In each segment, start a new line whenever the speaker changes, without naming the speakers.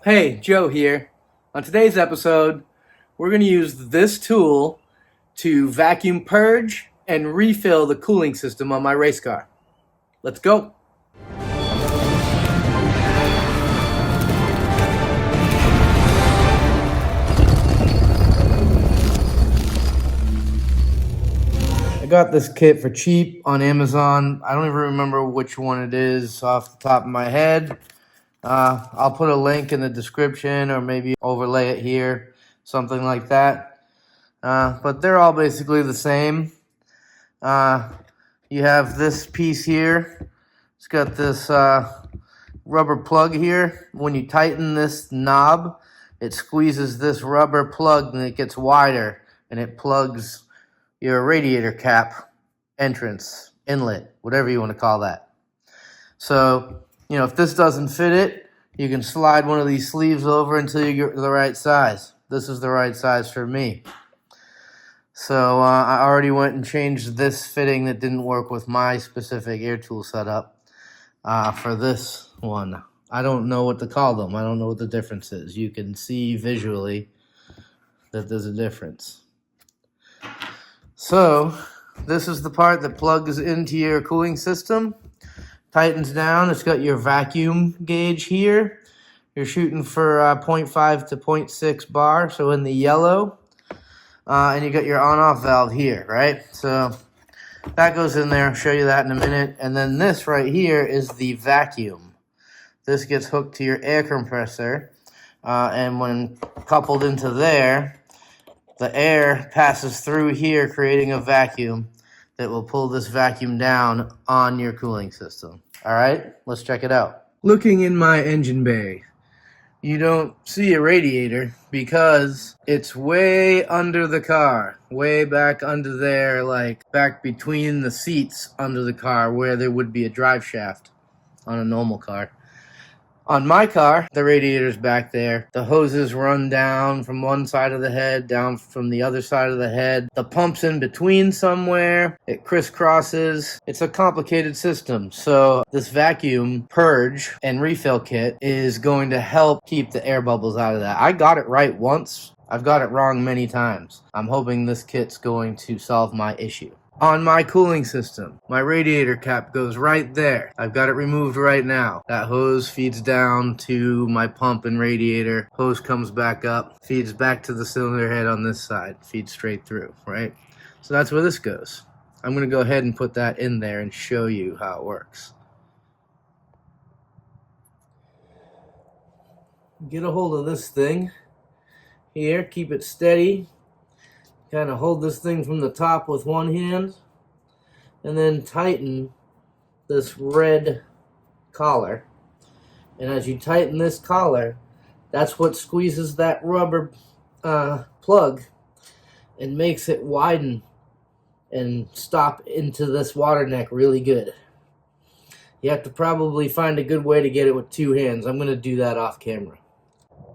Hey, Joe here. On today's episode, we're going to use this tool to vacuum purge and refill the cooling system on my race car. Let's go. I got this kit for cheap on Amazon. I don't even remember which one it is off the top of my head. I'll put a link in the description or maybe overlay it here, something like that. But they're all basically the same. You have this piece here. It's got this rubber plug here. When you tighten this knob, it squeezes this rubber plug and it gets wider and it plugs your radiator cap entrance, inlet, whatever you want to call that. So, if this doesn't fit it, you can slide one of these sleeves over until you get the right size. This is the right size for me. So I already went and changed this fitting that didn't work with my specific air tool setup for this one. I don't know what to call them. I don't know what the difference is. You can see visually that there's a difference. So this is the part that plugs into your cooling system. Tightens down. It's got your vacuum gauge here. You're shooting for 0.5 to 0.6 bar, so in the yellow. And you got your on-off valve here, right? So that goes in there. I'll show you that in a minute. And then this right here is the vacuum. This gets hooked to your air compressor. And when coupled into there, the air passes through here, creating a vacuum that will pull this vacuum down on your cooling system. All right, let's check it out. Looking in my engine bay, you don't see a radiator because it's way under the car, way back under there, like back between the seats under the car where there would be a drive shaft on a normal car. On my car, the radiator's back there. The hoses run down from one side of the head, down from the other side of the head. The pump's in between somewhere. It crisscrosses. It's a complicated system. So this vacuum purge and refill kit is going to help keep the air bubbles out of that. I got it right once. I've got it wrong many times. I'm hoping this kit's going to solve my issue. On my cooling system, my radiator cap goes right there. I've got it removed right now. That hose feeds down to my pump and radiator. Hose comes back up, feeds back to the cylinder head on this side, feeds straight through, right? So that's where this goes. I'm going to go ahead and put that in there and show you how it works. Get a hold of this thing here, keep it steady. Kind of hold this thing from the top with one hand and then tighten this red collar. And as you tighten this collar, that's what squeezes that rubber plug and makes it widen and stop into this water neck really good. You have to probably find a good way to get it with two hands. I'm going to do that off camera.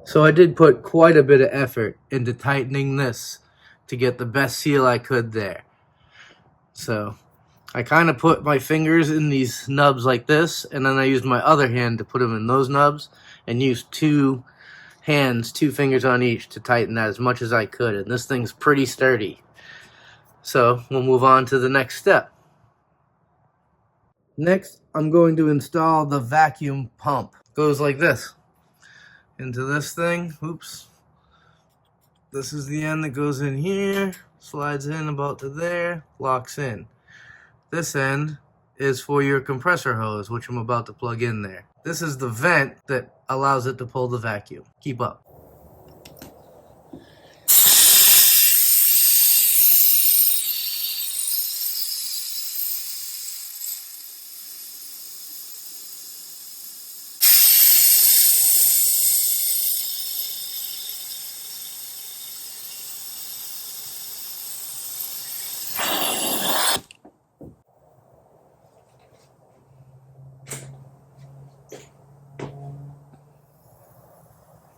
So I did put quite a bit of effort into tightening this to get the best seal I could there. So I kind of put my fingers in these nubs like this, and then I used my other hand to put them in those nubs and used two fingers on each to tighten that as much as I could. And this thing's pretty sturdy. So we'll move on to the next step. Next, I'm going to install the vacuum pump. It goes like this. Into this thing. Oops. This is the end that goes in here, slides in about to there, locks in. This end is for your compressor hose, which I'm about to plug in there. This is the vent that allows it to pull the vacuum. Keep up.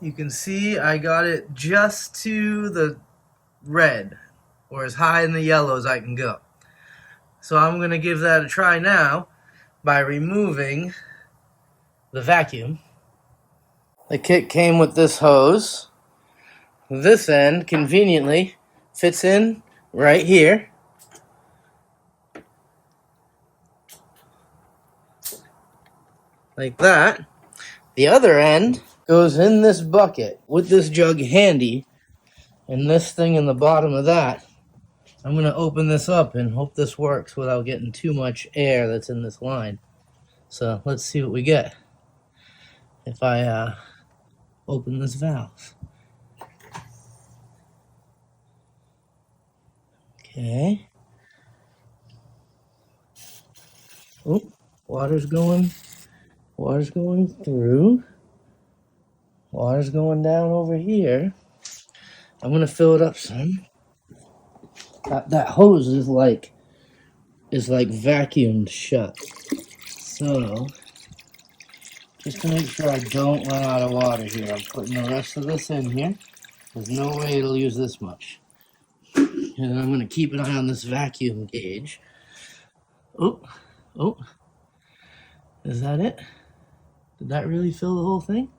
You can see I got it just to the red, or as high in the yellow as I can go. So I'm going to give that a try now by removing the vacuum. The kit came with this hose. This end, conveniently, fits in right here. Like that. The other end goes in this bucket with this jug handy and this thing in the bottom of that. I'm going to open this up and hope this works without getting too much air that's in this line. So let's see what we get if I open this valve. Okay. Oh, water's going through. Water's going down over here. I'm going to fill it up some. That hose is like vacuumed shut. So, just to make sure I don't run out of water here, I'm putting the rest of this in here. There's no way it'll use this much. And I'm going to keep an eye on this vacuum gauge. Oh, is that it? Did that really fill the whole thing?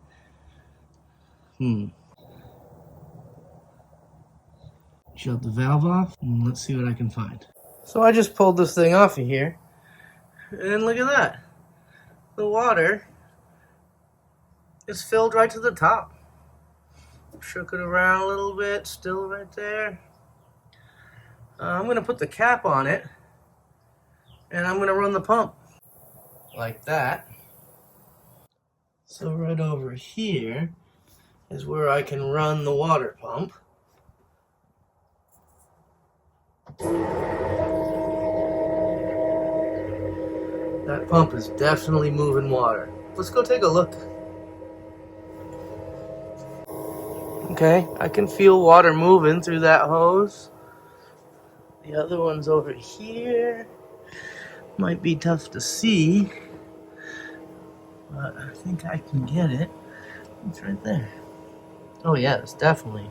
Shut the valve off, and let's see what I can find. So I just pulled this thing off of here, and look at that. The water is filled right to the top. Shook it around a little bit, still right there. I'm going to put the cap on it, and I'm going to run the pump. Like that. So right over here is where I can run the water pump. That pump is definitely moving water. Let's go take a look. Okay, I can feel water moving through that hose. The other one's over here. Might be tough to see, but I think I can get it. It's right there. Oh yeah, it's definitely.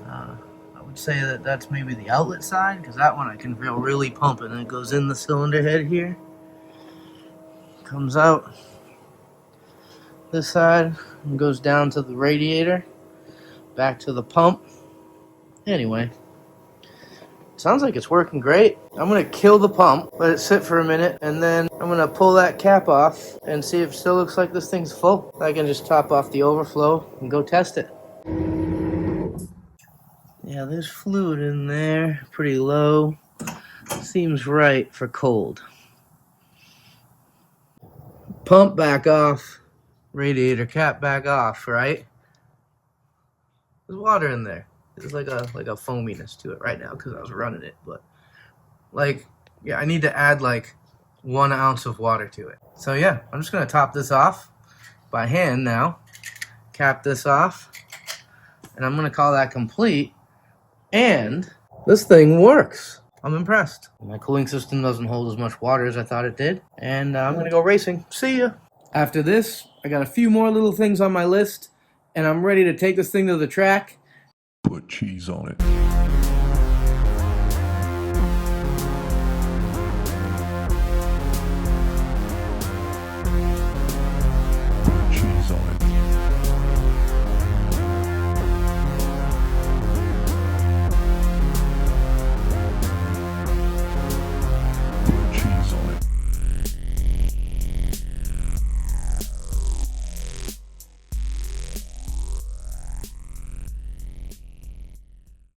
I would say that that's maybe the outlet side, because that one I can feel really pumping. And it goes in the cylinder head here. Comes out this side and goes down to the radiator. Back to the pump. Anyway. Sounds like it's working great. I'm going to kill the pump, let it sit for a minute, and then I'm going to pull that cap off and see if it still looks like this thing's full. I can just top off the overflow and go test it. Yeah, there's fluid in there, pretty low. Seems right for cold. Pump back off, radiator cap back off, right? There's water in there. There's like a foaminess to it right now because I was running it, but yeah, I need to add like 1 ounce of water to it. So yeah, I'm just gonna top this off by hand now, cap this off, and I'm gonna call that complete. And this thing works. I'm impressed. My cooling system doesn't hold as much water as I thought it did, and I'm gonna go racing. See ya. After this, I got a few more little things on my list, and I'm ready to take this thing to the track.
Put cheese on it.